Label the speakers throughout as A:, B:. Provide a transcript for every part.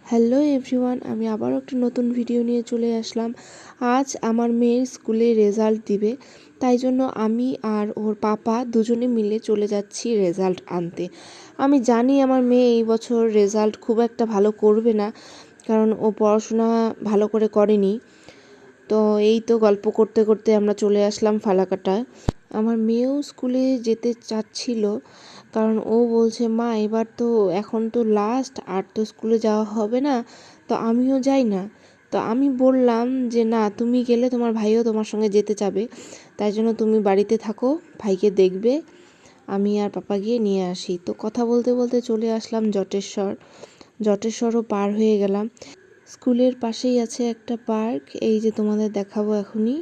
A: Hello everyone, আমি আবারও একটা নতুন ভিডিও নিয়ে চলে আসলাম। আজ আমার মেয়ের স্কুলে রেজাল্ট দিবে, তাই জন্য আমি আর ওর পাপা দুজনে মিলে চলে যাচ্ছি রেজাল্ট আনতে। আমি জানি আমার মেয়ে এই বছর রেজাল্ট খুব একটা ভালো করবে না, কারণ ও পড়াশোনা ভালো করে করেনি। তো এই তো গল্প করতে করতে আমরা চলে আসলাম ফালাকাটায়। আমার মেয়েও স্কুলে যেতে চাচ্ছিল, কারণ ও বলছে মা এবার তো এখন তো লাস্ট, আর তো স্কুলে যাওয়া হবে না, তো আমিও যাই না। তো আমি বললাম যে না, তুমি গেলে তোমার ভাইও তোমার সঙ্গে যেতে চাবে, তাই জন্য তুমি বাড়িতে থাকো, ভাইকে দেখবে, আমি আর পাপা গিয়ে নিয়ে আসি। তো কথা বলতে বলতে চলে আসলাম জটেশ্বরও পার হয়ে গেলাম। স্কুলের পাশেই আছে একটা পার্ক, এই যে তোমাদের দেখাবো এখনই।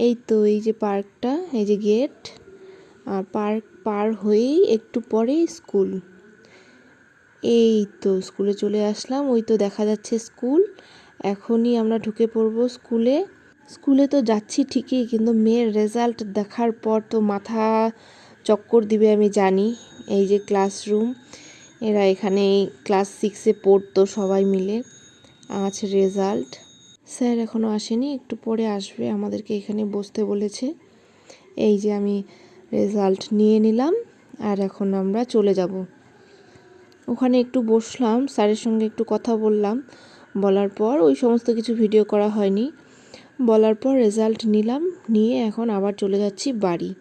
A: এই তো এই যে পার্কটা, এই যে গেট, আর পার্ক পার হয়েই একটু পরেই স্কুল। এই তো স্কুলে চলে আসলাম, ওই তো দেখা যাচ্ছে স্কুল। এখনই আমরা ঢুকে পড়বো স্কুলে। স্কুলে তো যাচ্ছি ঠিকই, কিন্তু মেয়ের রেজাল্ট দেখার পর তো মাথা চক্কর দিবে আমি জানি। এই যে ক্লাসরুম, এরা এখানে ক্লাস 6-এ পড়তো সবাই মিলে। আজ রেজাল্ট, স্যার এখনও আসেনি, একটু পরে আসবে, আমাদেরকে এখানে বসতে বলেছে। এই যে আমি রেজাল্ট নিয়ে নিলাম, আর এখন আমরা চলে যাব। ওখানে একটু বসলাম, স্যারের সঙ্গে একটু কথা বললাম, বলার পর ওই সমস্ত কিছু ভিডিও করা হয়নি। বলার পর রেজাল্ট নিলাম, নিয়ে এখন আবার চলে যাচ্ছি বাড়ি।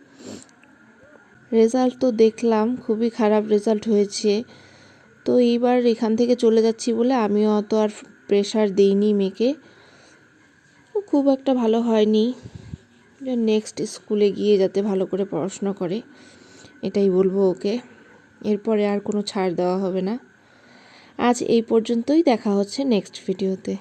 A: রেজাল্ট তো দেখলাম খুবই খারাপ রেজাল্ট হয়েছে, তো এইবার এখান থেকে চলে যাচ্ছি বলে আমিও অত আর প্রেশার দিইনি মেয়েকে। খুব একটা ভালো হয়নি, নেক্সট স্কুলে গিয়ে যাতে ভালো করে পড়াশোনা করে, এটাই বলবো ওকে। এরপরে আর কোনো ছাড় দেওয়া হবে না। আজ এই পর্যন্তই, দেখা হচ্ছে নেক্সট ভিডিওতে।